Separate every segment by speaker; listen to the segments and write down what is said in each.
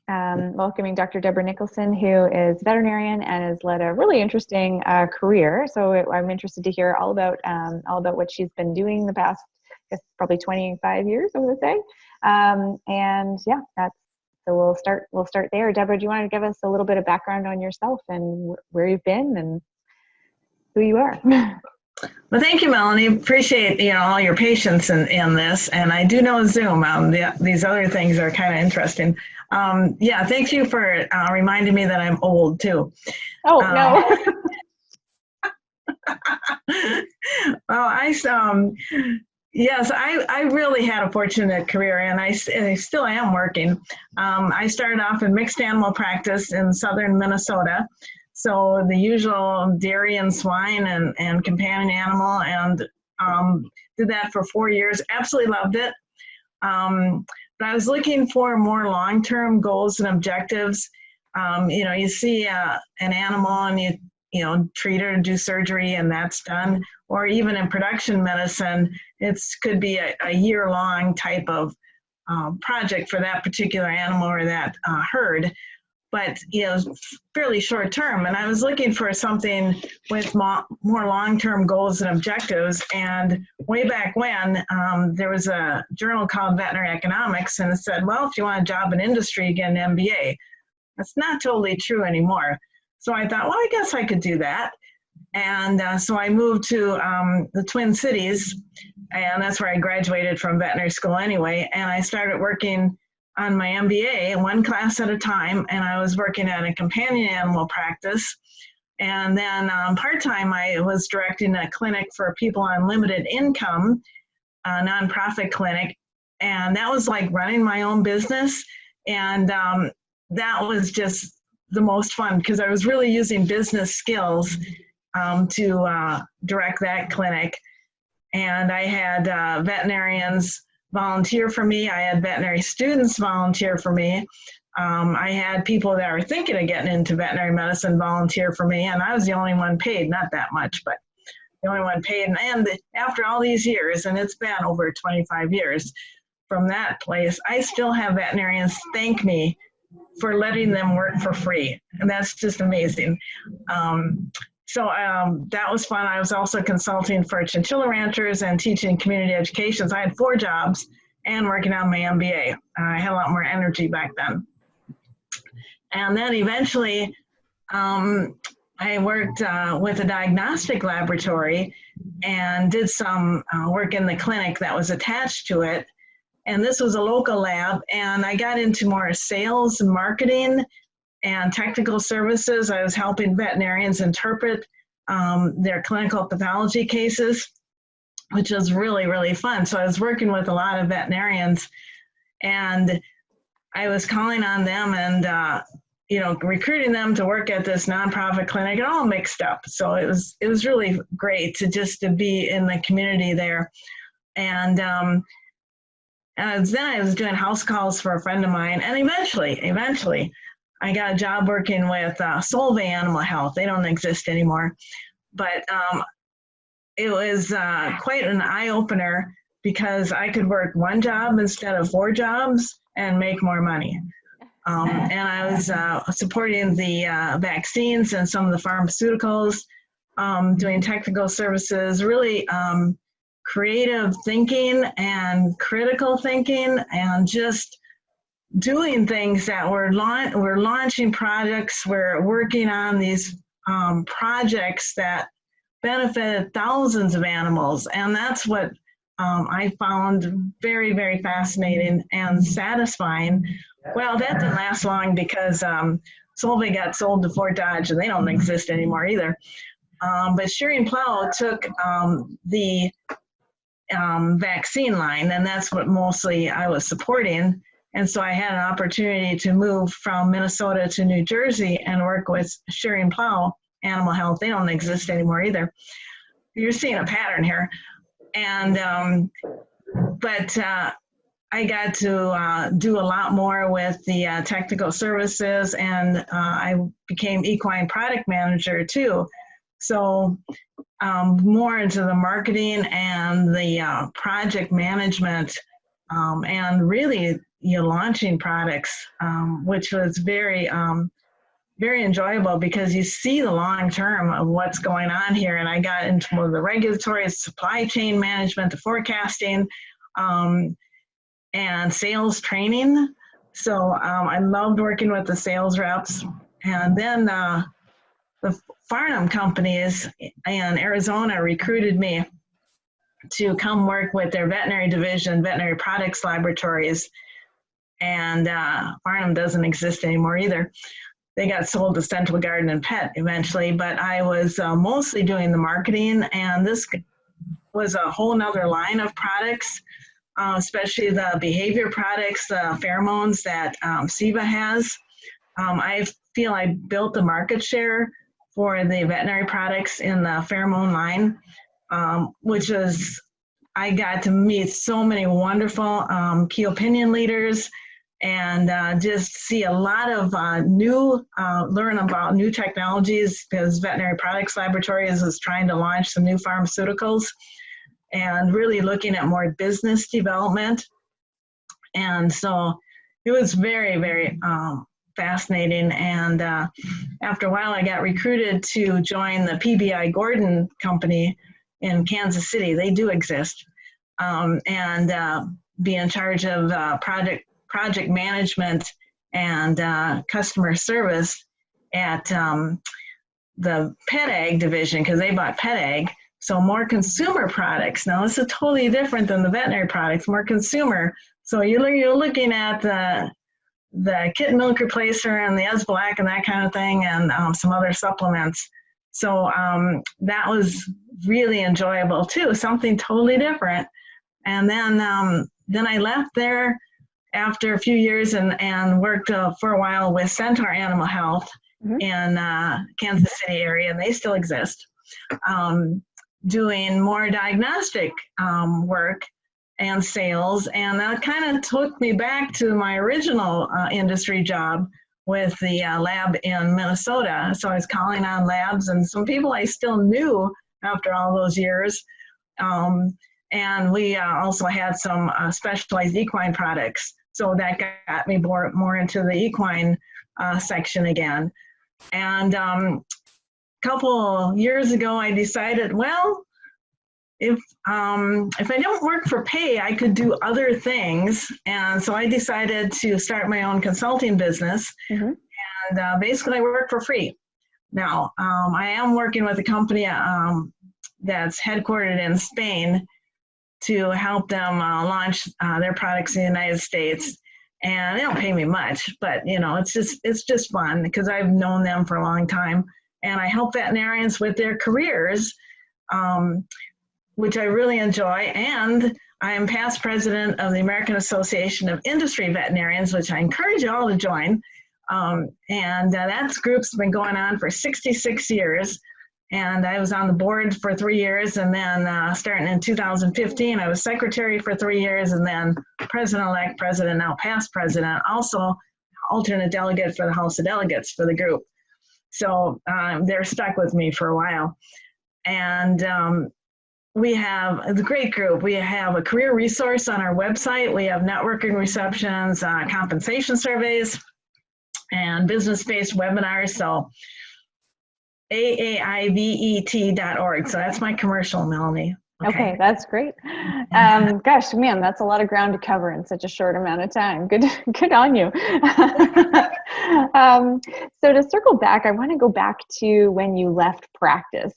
Speaker 1: welcoming Dr. Debra Nickelson, who is a veterinarian and has led a really interesting career. So I'm interested to hear all about what she's been doing the past, I guess, probably 25 years, I would say. And yeah, so we'll start there. Debra, do you want to give us a little bit of background on yourself and where you've been and who you are?
Speaker 2: Well, thank you, Melanie. Appreciate all your patience in this, and I do know Zoom. These other things are kind of interesting. Yeah, thank you for reminding me that I'm old too.
Speaker 1: Oh no.
Speaker 2: Well, yes, I really had a fortunate career, and I still am working. I started off in mixed animal practice in southern Minnesota. So the usual dairy and swine and companion animal, and did that for 4 years. Absolutely loved it. But I was looking for more long-term goals and objectives. You see an animal and you treat it or do surgery and that's done. Or even in production medicine, it could be a year-long type of project for that particular animal or that herd. But fairly short term, and I was looking for something with more long-term goals and objectives. And way back when, there was a journal called Veterinary Economics, and it said, well, if you want a job in industry, get an MBA. That's not totally true anymore. So I thought, well, I guess I could do that. And so I moved to the Twin Cities, and that's where I graduated from veterinary school anyway. And I started working on my MBA, one class at a time, and I was working at a companion animal practice. And then part-time, I was directing a clinic for people on limited income, a nonprofit clinic. And that was like running my own business. And that was just the most fun because I was really using business skills to direct that clinic. And I had veterinarians volunteer for me. I had veterinary students volunteer for me. I had people that were thinking of getting into veterinary medicine volunteer for me, and I was the only one paid, not that much, but the only one paid. And after all these years, and it's been over 25 years from that place, I still have veterinarians thank me for letting them work for free, and that's just amazing. So that was fun. I was also consulting for chinchilla ranchers and teaching community education. So I had 4 jobs and working on my MBA. I had a lot more energy back then. And then eventually I worked with a diagnostic laboratory and did some work in the clinic that was attached to it. And this was a local lab, and I got into more sales and marketing and technical services. I was helping veterinarians interpret their clinical pathology cases, which was really, really fun. So I was working with a lot of veterinarians, and I was calling on them and recruiting them to work at this nonprofit clinic, and all mixed up. So it was really great to be in the community there. And then I was doing house calls for a friend of mine, and eventually, I got a job working with Solvay Animal Health. They don't exist anymore, but it was quite an eye-opener because I could work 1 job instead of 4 jobs and make more money. And I was supporting the vaccines and some of the pharmaceuticals, doing technical services, really creative thinking and critical thinking, and just doing things that we're launching projects. We're working on these projects that benefited thousands of animals, and that's what I found very, very fascinating and satisfying. Well, that didn't last long because Solvay got sold to Fort Dodge, and they don't exist anymore either. But Shearing Plow took the vaccine line, and that's what mostly I was supporting. And so I had an opportunity to move from Minnesota to New Jersey and work with Shearing Plow Animal Health. They don't exist anymore either. You're seeing a pattern here. And, but I got to do a lot more with the technical services, and I became equine product manager too. So more into the marketing and the project management, and really, launching products, which was very enjoyable because you see the long term of what's going on here. And I got into the regulatory, supply chain management, the forecasting, and sales training. So I loved working with the sales reps. And then the Farnham companies in Arizona recruited me to come work with their veterinary division, veterinary products laboratories. And Farnham doesn't exist anymore either. They got sold to Central Garden and Pet eventually, but I was mostly doing the marketing, and this was a whole nother line of products, especially the behavior products, the pheromones that SIVA has. I feel I built the market share for the veterinary products in the pheromone line, which was, I got to meet so many wonderful key opinion leaders and just see a lot of learn about new technologies, because Veterinary Products Laboratories is trying to launch some new pharmaceuticals and really looking at more business development. And so it was very, very fascinating. And after a while, I got recruited to join the PBI Gordon company in Kansas City. They do exist. And be in charge of project management and customer service at the Pet Ag division, because they bought Pet Ag. So more consumer products. Now this is totally different than the veterinary products, more consumer. So you're looking at the kitten milk replacer and the Esbalac and that kind of thing, and some other supplements. So that was really enjoyable too, something totally different. And then I left there after a few years and worked for a while with Centaur Animal Health in Kansas City area, and they still exist, doing more diagnostic work and sales. And that kind of took me back to my original industry job with the lab in Minnesota. So I was calling on labs and some people I still knew after all those years. And we also had some specialized equine products. So that got me more into the equine section again. And a couple years ago, I decided, well, if I don't work for pay, I could do other things. And so I decided to start my own consulting business. And basically I work for free. Now, I am working with a company that's headquartered in Spain to help them launch their products in the United States. And they don't pay me much, but it's just fun because I've known them for a long time. And I help veterinarians with their careers, which I really enjoy. And I am past president of the American Association of Industry Veterinarians, which I encourage you all to join. And that group's been going on for 66 years. And I was on the board for 3 years, and then starting in 2015, I was secretary for 3 years, and then president-elect, president, now past president, also alternate delegate for the House of Delegates for the group. So they're stuck with me for a while. And we have a great group. We have a career resource on our website. We have networking receptions, compensation surveys, and business-based webinars. So aaivet.org. So that's my commercial, Melanie.
Speaker 1: Okay, that's great. Gosh, man, that's a lot of ground to cover in such a short amount of time. Good on you. So to circle back, I want to go back to when you left practice,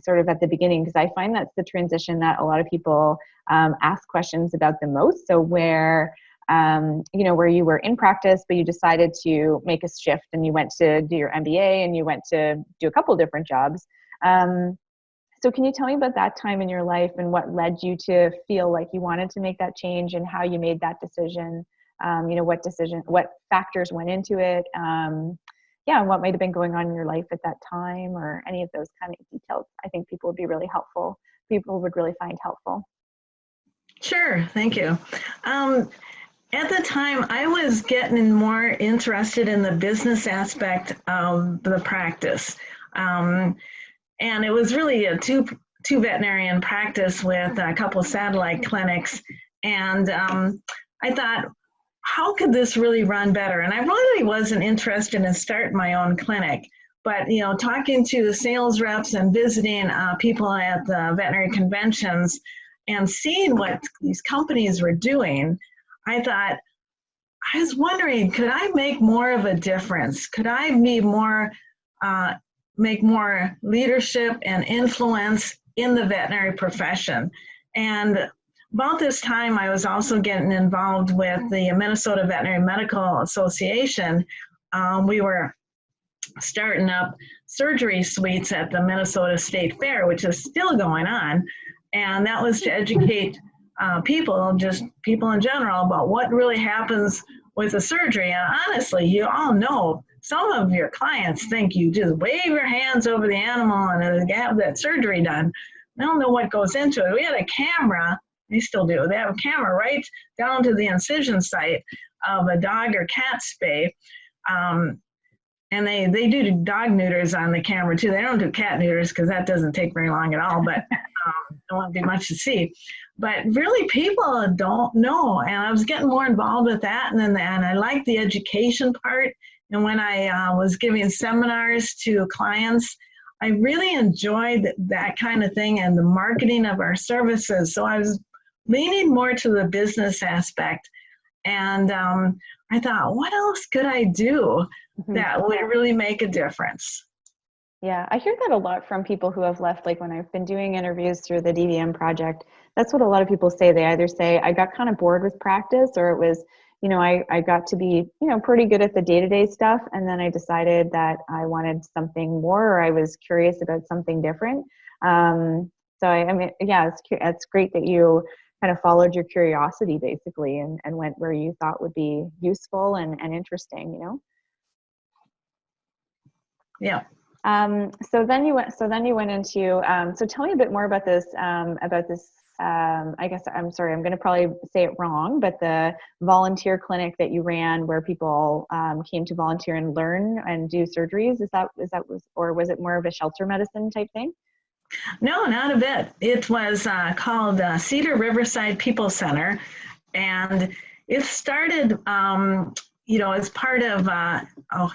Speaker 1: sort of at the beginning, because I find that's the transition that a lot of people ask questions about the most. So where where you were in practice, but you decided to make a shift and you went to do your MBA and you went to do a couple different jobs. So can you tell me about that time in your life and what led you to feel like you wanted to make that change and how you made that decision? What factors went into it? And what might have been going on in your life at that time, or any of those kind of details. I think people would be really helpful. People would really find helpful.
Speaker 2: Sure, thank you. At the time, I was getting more interested in the business aspect of the practice. And it was really a two veterinarian practice with a couple of satellite clinics. And I thought, how could this really run better? And I really wasn't interested in starting my own clinic. But, talking to sales reps and visiting people at the veterinary conventions and seeing what these companies were doing, I thought, I was wondering, could I make more of a difference? Could I be make more leadership and influence in the veterinary profession? And about this time, I was also getting involved with the Minnesota Veterinary Medical Association. We were starting up surgery suites at the Minnesota State Fair, which is still going on. And that was to educate people, just people in general, about what really happens with a surgery. And honestly, you all know, some of your clients think you just wave your hands over the animal and have that surgery done. They don't know what goes into it. We had a camera, they still do, they have a camera right down to the incision site of a dog or cat spay. And they do dog neuters on the camera too. They don't do cat neuters because that doesn't take very long at all, but don't want to be much to see. But really, people don't know. And I was getting more involved with that. And I liked the education part. And when I was giving seminars to clients, I really enjoyed that kind of thing and the marketing of our services. So I was leaning more to the business aspect. And I thought, what else could I do that would really make a difference?
Speaker 1: Yeah, I hear that a lot from people who have left, like when I've been doing interviews through the DVM project. That's what a lot of people say. They either say, I got kind of bored with practice, or it was, I got to be, pretty good at the day-to-day stuff. And then I decided that I wanted something more, or I was curious about something different. So I mean, yeah, it's great that you kind of followed your curiosity basically and went where you thought would be useful and interesting,
Speaker 2: Yeah.
Speaker 1: So then you went into, so tell me a bit more about this, I guess, I'm sorry, I'm going to probably say it wrong, but the volunteer clinic that you ran where people came to volunteer and learn and do surgeries, or was it more of a shelter medicine type thing?
Speaker 2: No, not a bit. It was called Cedar Riverside People Center, and it started as part of a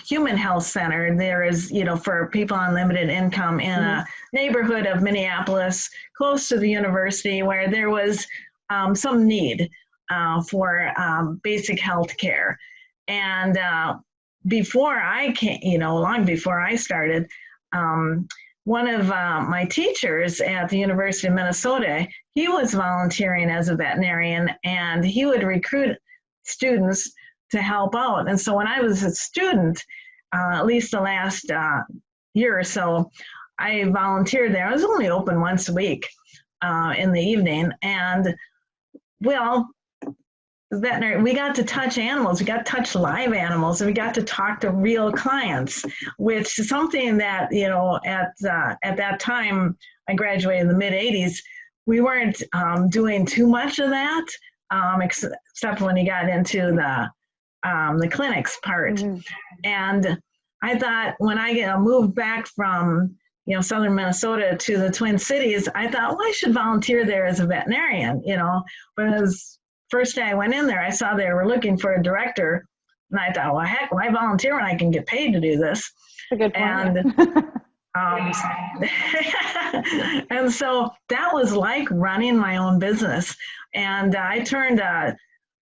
Speaker 2: human health center. There is, for people on limited income in a neighborhood of Minneapolis, close to the university, where there was some need for basic health care. And before I came, long before I started, one of my teachers at the University of Minnesota, he was volunteering as a veterinarian, and he would recruit students to help out. And so when I was a student, at least the last year or so, I volunteered there. I was only open once a week in the evening. And well, veterinary, we got to touch animals, we got to touch live animals, and we got to talk to real clients, which is something that, at that time, I graduated in the mid 80s, we weren't doing too much of that, except when you got into the clinics part. And I thought when I moved back from, southern Minnesota to the Twin Cities, I thought, well, I should volunteer there as a veterinarian, because first day I went in there, I saw they were looking for a director, and I thought, well, heck, why volunteer when I can get paid to do this?
Speaker 1: That's a good point.
Speaker 2: And, and so that was like running my own business. And I turned a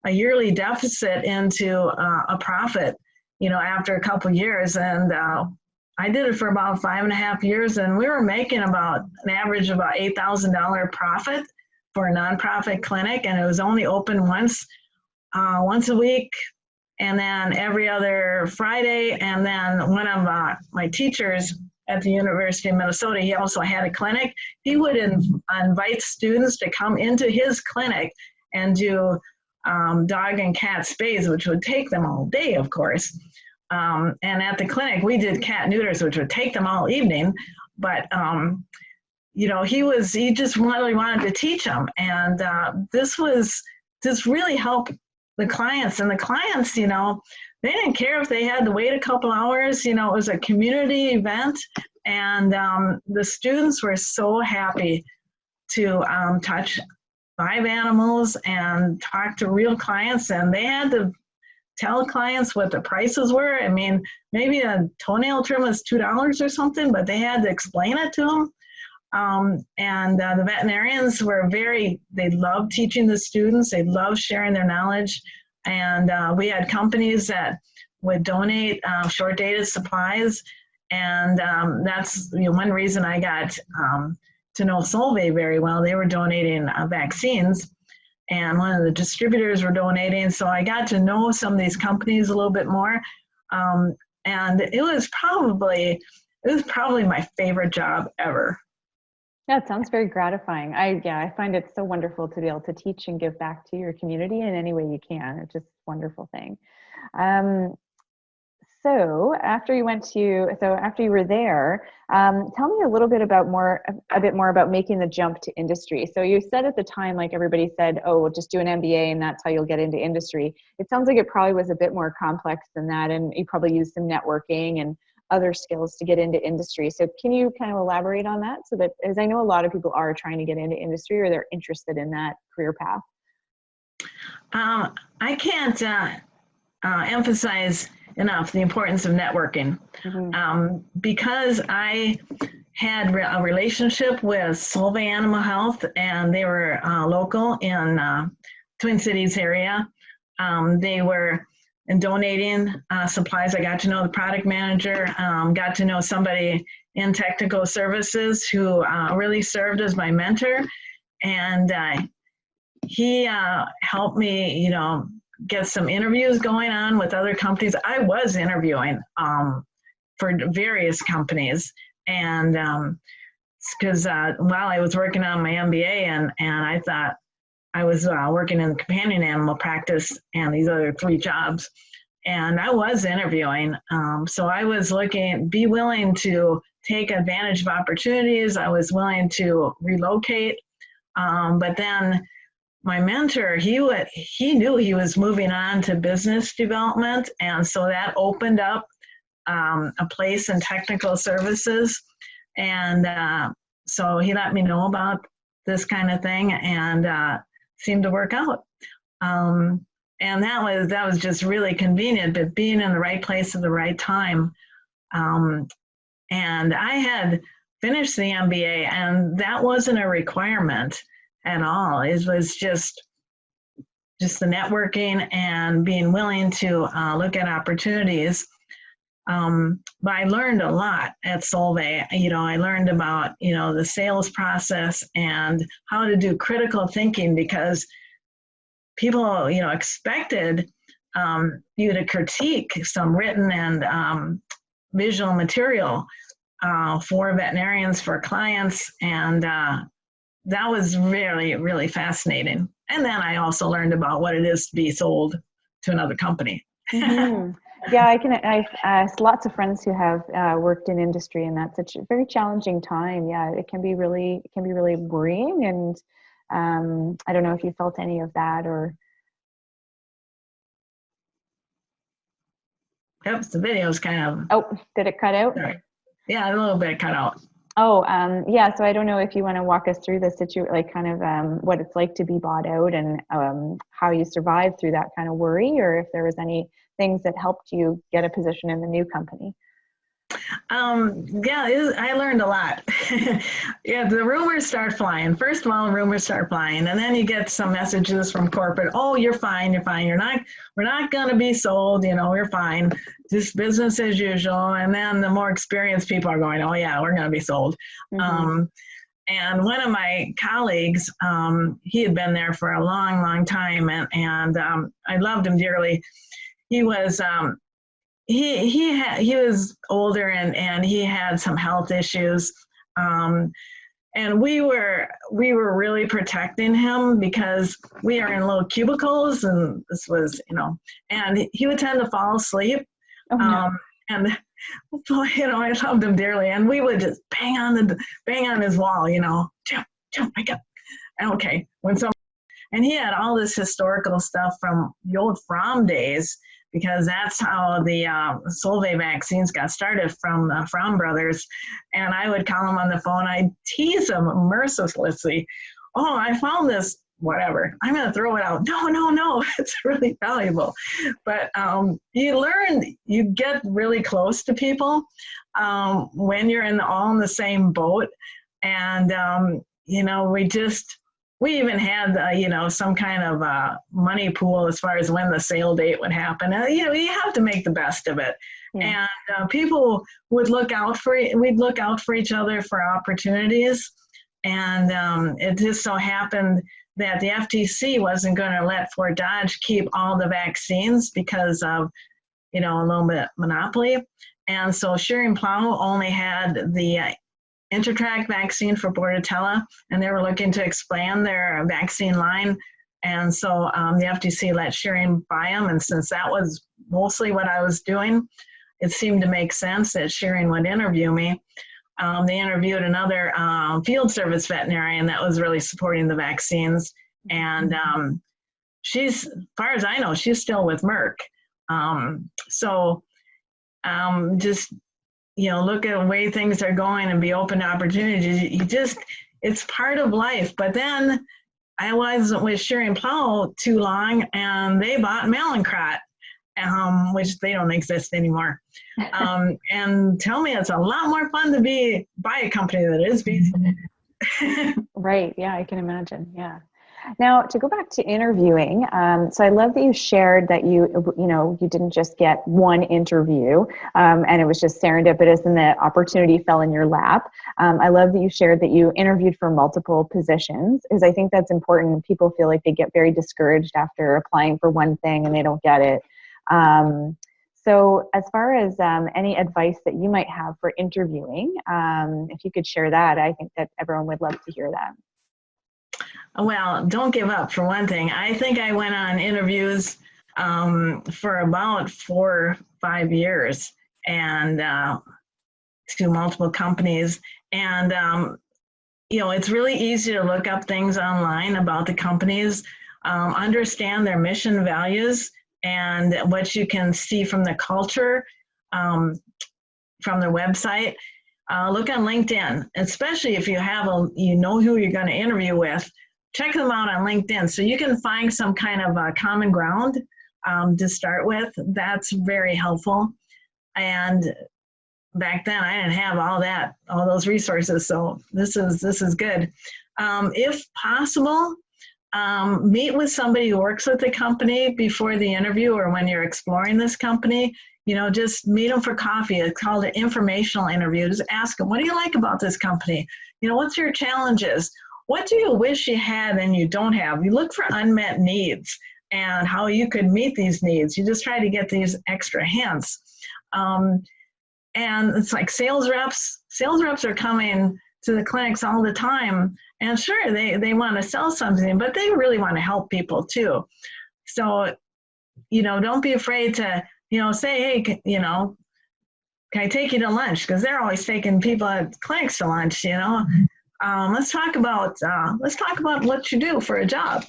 Speaker 2: yearly deficit into a profit, after a couple of years. And I did it for about 5.5 years, and we were making about an average of about $8,000 profit for a nonprofit clinic, and it was only open once a week, and then every other Friday. And then one of my teachers at the University of Minnesota, he also had a clinic. He would invite students to come into his clinic and do dog and cat spays, which would take them all day, of course. And at the clinic, we did cat neuters, which would take them all evening. But he just really wanted to teach them. And this really helped the clients. And the clients, they didn't care if they had to wait a couple hours. It was a community event. And the students were so happy to touch live animals and talk to real clients. And they had to tell clients what the prices were. I mean, maybe a toenail trim was $2 or something, but they had to explain it to them. The veterinarians were they loved teaching the students. They loved sharing their knowledge. And we had companies that would donate short-dated supplies. And that's one reason I got to know Solvay very well. They were donating vaccines, and one of the distributors were donating. So I got to know some of these companies a little bit more. And it was probably my favorite job ever.
Speaker 1: Yeah, it sounds very gratifying. I find it so wonderful to be able to teach and give back to your community in any way you can. It's just a wonderful thing. So after you were there, tell me a little bit a bit more about making the jump to industry. So you said at the time, like everybody said, oh, just do an MBA and that's how you'll get into industry. It sounds like it probably was a bit more complex than that, and you probably used some networking and other skills to get into industry. So can you kind of elaborate on that? So that, as I know, a lot of people are trying to get into industry or they're interested in that career path.
Speaker 2: I can't emphasize enough the importance of networking. Because I had a relationship with Solvay Animal Health, and they were local in Twin Cities area. They were donating supplies. I got to know the product manager, got to know somebody in technical services who really served as my mentor. And he helped me, get some interviews going on with other companies. I was interviewing for various companies, and because while I was working on my MBA, and I thought I was working in the companion animal practice and these other 3 jobs, and I was interviewing. So I was be willing to take advantage of opportunities. I was willing to relocate, but then my mentor, he knew he was moving on to business development, and so that opened up a place in technical services, and so he let me know about this kind of thing, and seemed to work out. And that was just really convenient, but being in the right place at the right time. And I had finished the MBA, and that wasn't a requirement at all. It was just the networking and being willing to look at opportunities. But I learned a lot at Solvay. I learned about, the sales process and how to do critical thinking, because people, expected you to critique some written and visual material for veterinarians, for clients, and that was really, really fascinating. And then I also learned about what it is to be sold to another company.
Speaker 1: Yeah, I've lots of friends who have worked in industry, and that's such a very challenging time. Yeah, it can be really worrying, and I don't know if you felt any of that or.
Speaker 2: Oops, the video's kind of.
Speaker 1: Oh, did it cut out?
Speaker 2: Sorry. Yeah, a little bit cut out.
Speaker 1: Oh, yeah. So I don't know if you want to walk us through the situation, like kind of what it's like to be bought out, and how you survived through that kind of worry, or if there was any things that helped you get a position in the new company.
Speaker 2: I learned a lot. Yeah, the rumors start flying. First of all, rumors start flying, and then you get some messages from corporate. Oh, you're fine. We're not going to be sold. You're fine. Just business as usual. And then the more experienced people are going, oh yeah, we're going to be sold. And one of my colleagues, he had been there for a long, long time, and I loved him dearly. He was he was older, and he had some health issues, and we were really protecting him because we are in little cubicles, and this was and he would tend to fall asleep. And I loved him dearly, and we would just bang on his wall, jump, wake up. Okay, and he had all this historical stuff from the old Fromm days, because that's how the Solvay vaccines got started, from the Fromm brothers. And I would call him on the phone. I'd tease him mercilessly. Oh, I found this whatever, I'm going to throw it out. No, no, no, it's really valuable. But you learn, you get really close to people when you're all in the same boat. And, you know, we even had, you know, some kind of money pool as far as when the sale date would happen. You know, you have to make the best of it. Yeah. And people would we'd look out for each other for opportunities. And it just so happened that the FTC wasn't going to let Fort Dodge keep all the vaccines because of, you know, a little bit monopoly. And so Shearing Plow only had the Intertract vaccine for Bordetella, and they were looking to expand their vaccine line. And so the FTC let Shearing buy them. And since that was mostly what I was doing, it seemed to make sense that Shearing would interview me. They interviewed another field service veterinarian that was really supporting the vaccines. And she's, as far as I know, she's still with Merck. Just, you know, look at the way things are going and be open to opportunities. It's part of life. But then I wasn't with Shearing Plow too long, and they bought Mallinckrodt, which they don't exist anymore. And tell me, it's a lot more fun to buy a company that is busy.
Speaker 1: Right. Yeah, I can imagine. Yeah. Now, to go back to interviewing, so I love that you shared that you didn't just get one interview, and it was just serendipitous and the opportunity fell in your lap. I love that you shared that you interviewed for multiple positions, because I think that's important. People feel like they get very discouraged after applying for one thing and they don't get it. So as far as any advice that you might have for interviewing, if you could share that, I think that everyone would love to hear that.
Speaker 2: Well, don't give up, for one thing. I think I went on interviews for about 4 or 5 years, and to multiple companies. And, you know, it's really easy to look up things online about the companies, understand their mission, values, and what you can see from the culture, from their website. Look on LinkedIn, especially if you know who you're going to interview with. Check them out on LinkedIn so you can find some kind of common ground to start with. That's very helpful. And back then I didn't have all those resources, so this is good. If possible, meet with somebody who works with the company before the interview, or when you're exploring this company. You know, just meet them for coffee. It's called an informational interview. Just ask them, what do you like about this company? You know, what's your challenges? What do you wish you had and you don't have? You look for unmet needs and how you could meet these needs. You just try to get these extra hints. And it's like sales reps. Sales reps are coming to the clinics all the time. And sure, they want to sell something, but they really want to help people too. So, you know, don't be afraid to, you know, say, hey, you know, can I take you to lunch? Because they're always taking people at clinics to lunch, you know. Let's talk about what you do for a job.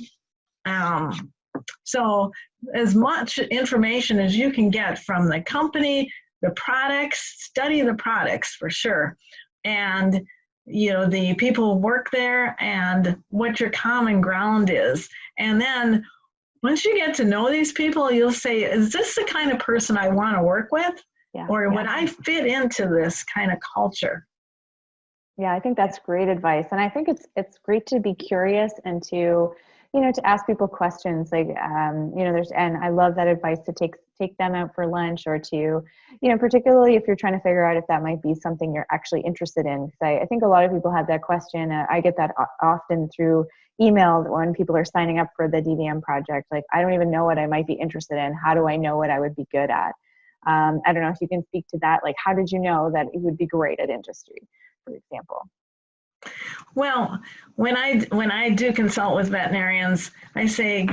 Speaker 2: So as much information as you can get from the company, the products, study the products for sure. And, you know, the people who work there and what your common ground is. And then once you get to know these people, you'll say, is this the kind of person I want to work with? Yeah, or would I fit into this kind of culture?
Speaker 1: Yeah, I think that's great advice. And I think it's great to be curious and to, you know, to ask people questions like, you know, and I love that advice to take them out for lunch, or to, you know, particularly if you're trying to figure out if that might be something you're actually interested in. Because I think a lot of people have that question. I get that often through email when people are signing up for the DVM project. Like, I don't even know what I might be interested in. How do I know what I would be good at? I don't know if you can speak to that. Like, how did you know that you would be great at industry, for example?
Speaker 2: Well, when I do consult with veterinarians, I say,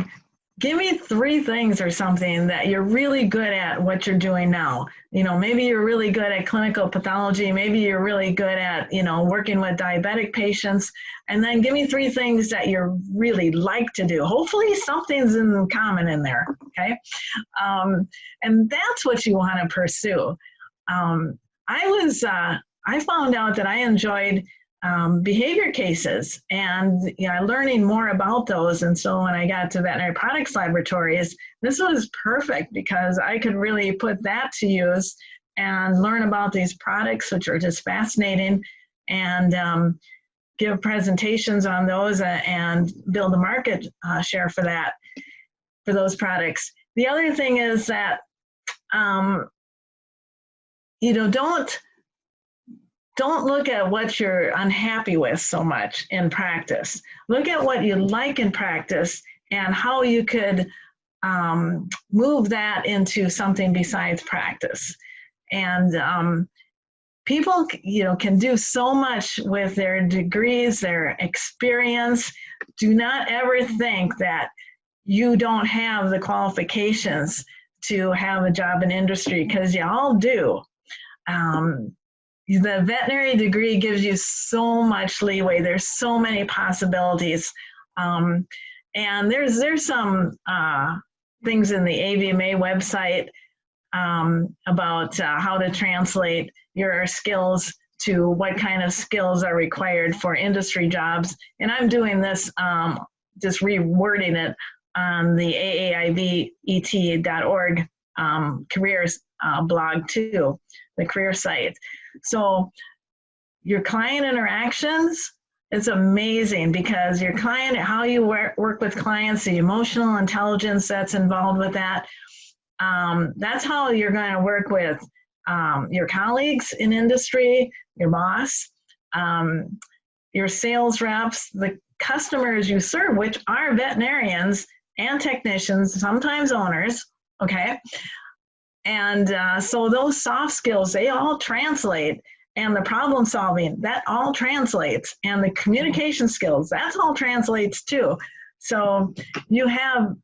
Speaker 2: give me 3 things or something that you're really good at what you're doing now. You know, maybe you're really good at clinical pathology. Maybe you're really good at, you know, working with diabetic patients. And then give me 3 things that you really like to do. Hopefully something's in common in there, okay? And that's what you want to pursue. I found out that I enjoyed behavior cases and learning more about those. And so when I got to veterinary products laboratories, this was perfect because I could really put that to use and learn about these products, which are just fascinating, and give presentations on those and build a market share for those products. The other thing is that, don't look at what you're unhappy with so much in practice. Look at what you like in practice and how you could move that into something besides practice. And people, can do so much with their degrees, their experience. Do not ever think that you don't have the qualifications to have a job in industry, because you all do. The veterinary degree gives you so much leeway. There's so many possibilities. And there's some things in the AVMA website about how to translate your skills to what kind of skills are required for industry jobs. And I'm doing this, just rewording it on the aaivet.org careers blog too, the career site. So your client interactions, it's amazing because your client, how you work with clients, the emotional intelligence that's involved with that, that's how you're going to work with your colleagues in industry, your boss, your sales reps, the customers you serve, which are veterinarians and technicians, sometimes owners, okay? And so those soft skills, they all translate, and the problem solving, that all translates, and the communication skills, that's all translates too. So you have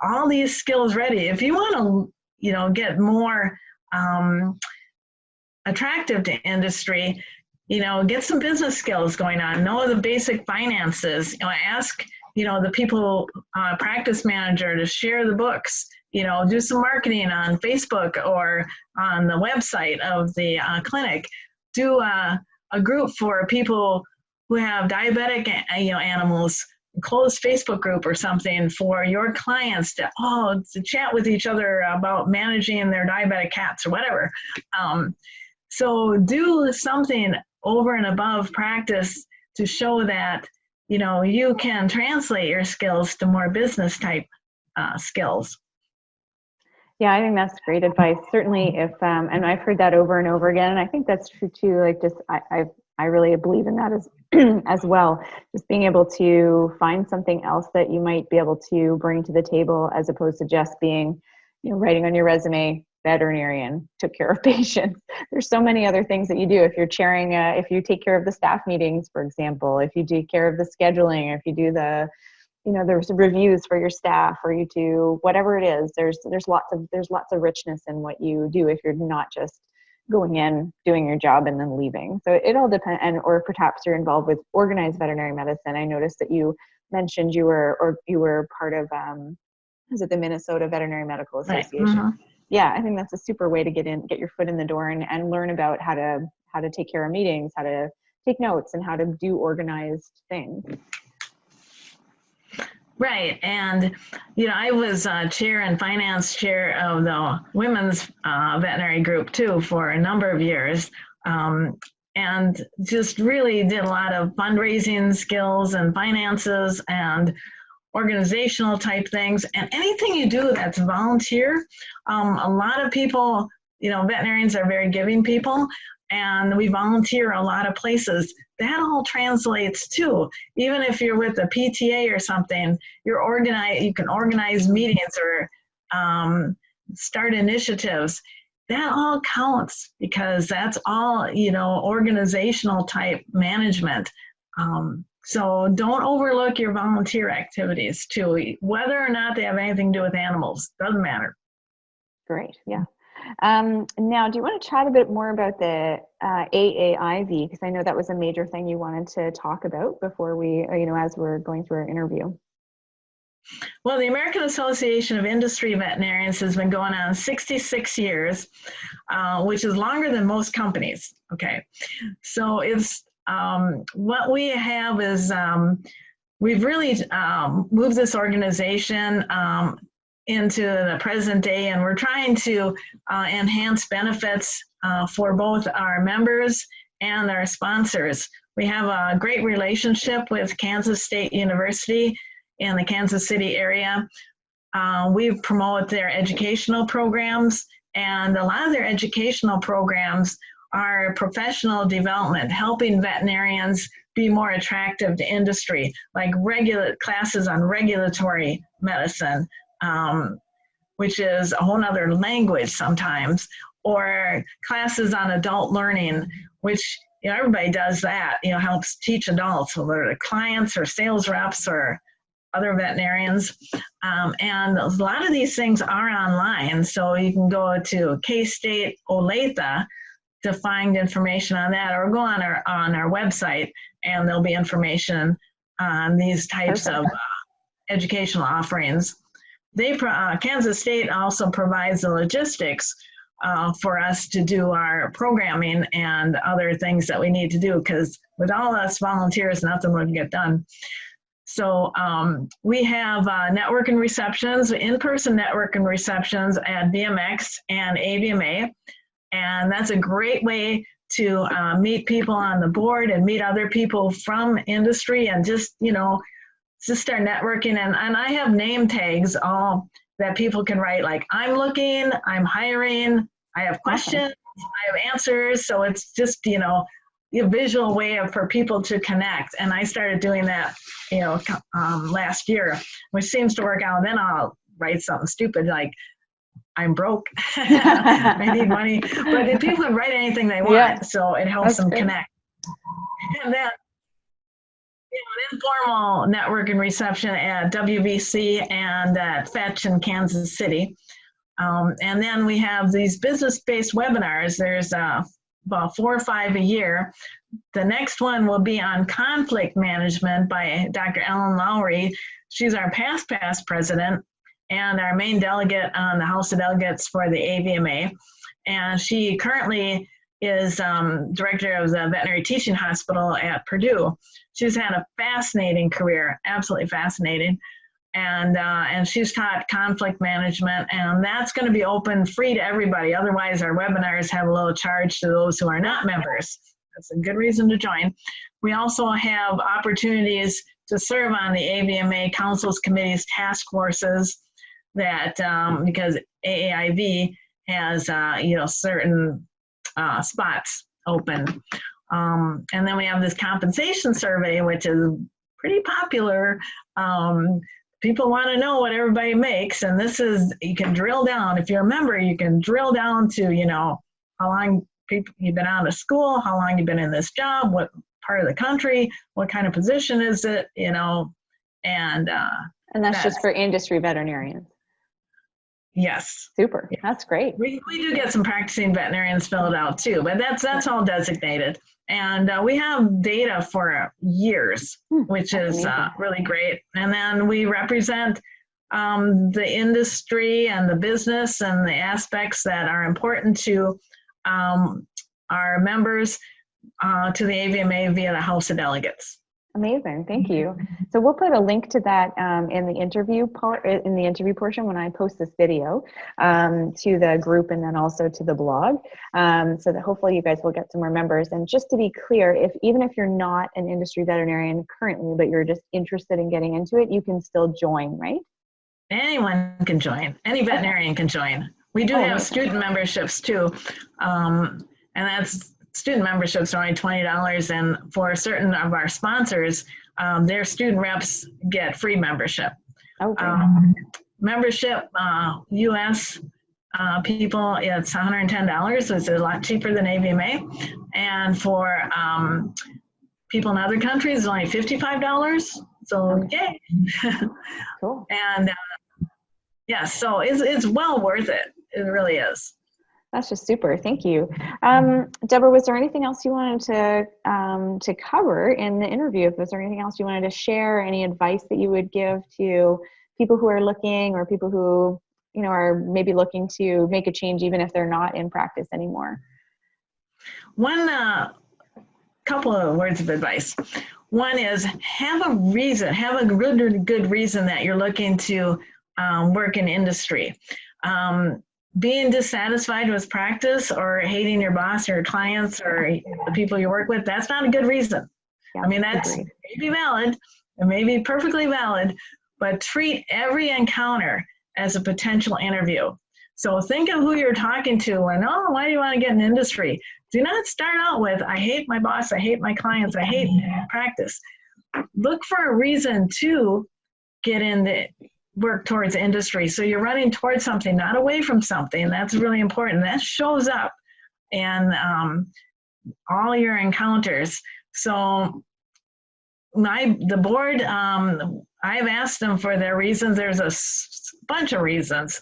Speaker 2: all these skills ready. If you want to, get more attractive to industry, get some business skills going on, know the basic finances, ask, the people, practice manager to share the books, do some marketing on Facebook or on the website of the clinic. Do a group for people who have diabetic, animals, closed Facebook group or something for your clients to chat with each other about managing their diabetic cats or whatever. So do something over and above practice to show that, you can translate your skills to more business type skills.
Speaker 1: Yeah, I think that's great advice. Certainly if, and I've heard that over and over again, and I think that's true too, I really believe in that as well. Just being able to find something else that you might be able to bring to the table, as opposed to just being, writing on your resume, veterinarian, took care of patients. There's so many other things that you do. If you're chairing, if you take care of the staff meetings, for example, if you take care of the scheduling, or if you do the, there's reviews for your staff, or you do whatever it is, there's lots of richness in what you do if you're not just going in, doing your job, and then leaving. So it all depends, or perhaps you're involved with organized veterinary medicine. I noticed that you mentioned you were part of, is it the Minnesota Veterinary Medical Association? Right. Mm-hmm. Yeah, I think that's a super way to get your foot in the door and learn about how to take care of meetings, how to take notes, and how to do organized things.
Speaker 2: Right, and I was chair and finance chair of the women's veterinary group too for a number of years, and just really did a lot of fundraising skills and finances and organizational type things, and anything you do that's volunteer. A lot of people, veterinarians are very giving people, and we volunteer a lot of places. That all translates too. Even if you're with a PTA or something, you can organize meetings or start initiatives. That all counts, because that's all, organizational type management. So don't overlook your volunteer activities too, whether or not they have anything to do with animals, doesn't matter. Great, yeah.
Speaker 1: Now, do you want to chat a bit more about the AAIV? Because I know that was a major thing you wanted to talk about before we, as we're going through our interview.
Speaker 2: Well, the American Association of Industry Veterinarians has been going on 66 years, which is longer than most companies, okay? So it's what we have is we've really moved this organization into the present day, and we're trying to enhance benefits for both our members and our sponsors. We have a great relationship with Kansas State University in the Kansas City area. We promote their educational programs, and a lot of their educational programs are professional development, helping veterinarians be more attractive to industry, like regular classes on regulatory medicine, which is a whole nother language sometimes, or classes on adult learning, which everybody does that, helps teach adults, whether they're clients or sales reps or other veterinarians. And a lot of these things are online, so you can go to K-State Olathe to find information on that, or go on our website, and there'll be information on these types of educational offerings. Kansas State also provides the logistics for us to do our programming and other things that we need to do, because with all us volunteers, nothing would get done. So we have networking receptions, in-person networking receptions at VMX and AVMA. And that's a great way to meet people on the board and meet other people from industry, and just start networking. And I have name tags all that people can write, like, I'm looking, I'm hiring, I have questions, I have answers. So it's just, a visual way for people to connect. And I started doing that, last year, which seems to work out. Then I'll write something stupid like, I'm broke, I need money. But people can write anything they want, so it helps them connect. And then an informal networking reception at WVC and at Fetch in Kansas City. And then we have these business-based webinars. There's about 4 or 5 a year. The next one will be on conflict management by Dr. Ellen Lowry. She's our past president and our main delegate on the House of Delegates for the AVMA. And she currently is director of the veterinary teaching hospital at Purdue. She's had a fascinating career, absolutely fascinating. And she's taught conflict management, and that's going to be open free to everybody. Otherwise, our webinars have a little charge to those who are not members. That's a good reason to join. We also have opportunities to serve on the AVMA councils, committees, task forces, that because AAIV has certain spots open. And then we have this compensation survey, which is pretty popular. People want to know what everybody makes, and this is, you can drill down. If you're a member, you can drill down to, how long you've been out of school, how long you've been in this job, what part of the country, what kind of position is it, and
Speaker 1: that's just for industry veterinarians.
Speaker 2: Yes.
Speaker 1: Super. Yeah. That's great.
Speaker 2: We do get some practicing veterinarians filled out too, but that's all designated. And we have data for years, which is really great. And then we represent the industry and the business and the aspects that are important to our members to the AVMA via the House of Delegates.
Speaker 1: Amazing, thank you. So we'll put a link to that in the interview portion when I post this video to the group, and then also to the blog, so that hopefully you guys will get some more members. And just to be clear, even if you're not an industry veterinarian currently, but you're just interested in getting into it, you can still join, right?
Speaker 2: Anyone can join. Any veterinarian can join. We do have student memberships too, and that's. Student memberships are only $20, and for certain of our sponsors, their student reps get free membership.
Speaker 1: Okay.
Speaker 2: Membership, U.S. People, it's $110. It's a lot cheaper than AVMA. And for people in other countries, it's only $55. So, yay.
Speaker 1: Cool.
Speaker 2: And yeah, so it's well worth it. It really is.
Speaker 1: That's just super. Thank you. Deborah, was there anything else you wanted to cover in the interview? Was there anything else you wanted to share? Any advice that you would give to people who are looking, or people who, are maybe looking to make a change even if they're not in practice anymore?
Speaker 2: One couple of words of advice. One is have a reason, have a good reason that you're looking to work in industry. Being dissatisfied with practice or hating your boss or your clients or the people you work with, that's not a good reason.
Speaker 1: Yeah,
Speaker 2: I mean, that's
Speaker 1: agreed.
Speaker 2: maybe valid, it may be perfectly valid, but treat every encounter as a potential interview. So think of who you're talking to and, oh, why do you want to get in industry? Do not start out with, I hate my boss, I hate my clients, I hate practice. Look for a reason to get in the work towards industry. So you're running towards something, not away from something. That's really important. That shows up in all your encounters. So the board, I've asked them for their reasons. There's a bunch of reasons.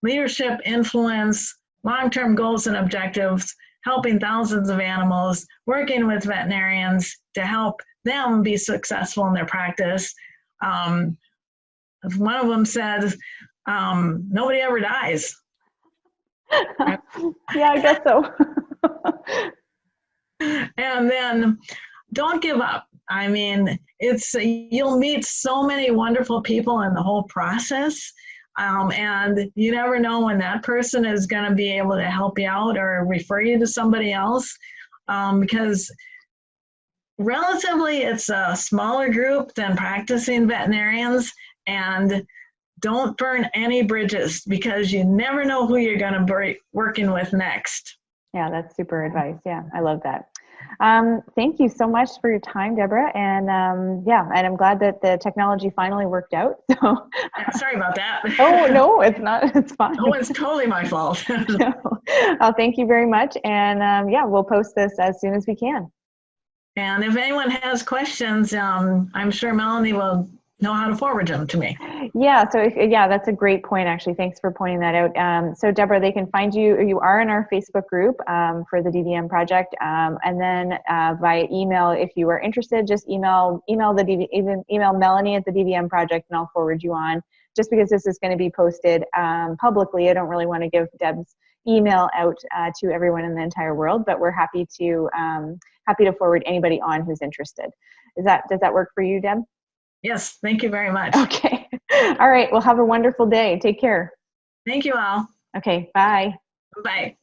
Speaker 2: Leadership, influence, long-term goals and objectives, helping thousands of animals, working with veterinarians to help them be successful in their practice. One of them says, nobody ever dies.
Speaker 1: Yeah, I guess so.
Speaker 2: And then don't give up. I mean, you'll meet so many wonderful people in the whole process. And you never know when that person is going to be able to help you out or refer you to somebody else, because relatively it's a smaller group than practicing veterinarians. And don't burn any bridges because you never know who you're going to be working with next.
Speaker 1: Yeah, that's super advice. Yeah, I love that. Thank you so much for your time, Deborah. And yeah, and I'm glad that the technology finally worked out. So
Speaker 2: sorry about that.
Speaker 1: Oh, no, it's not. It's fine.
Speaker 2: Oh, it's totally my fault.
Speaker 1: No. Thank you very much. And yeah, we'll post this as soon as we can.
Speaker 2: And if anyone has questions, I'm sure Melanie will know how to forward them to me.
Speaker 1: Yeah, so yeah, that's a great point, actually. Thanks for pointing that out. So Deborah, they can find you. You are in our Facebook group for the DVM project, and then via email, if you are interested, just email Melanie at the DVM project, and I'll forward you on. Just because this is going to be posted publicly, I don't really want to give Deb's email out to everyone in the entire world, but we're happy to forward anybody on who's interested. Does that work for you, Deb?
Speaker 2: Yes, thank you very much.
Speaker 1: Okay. All right. Well, have a wonderful day. Take care.
Speaker 2: Thank you all.
Speaker 1: Okay. Bye.
Speaker 2: Bye.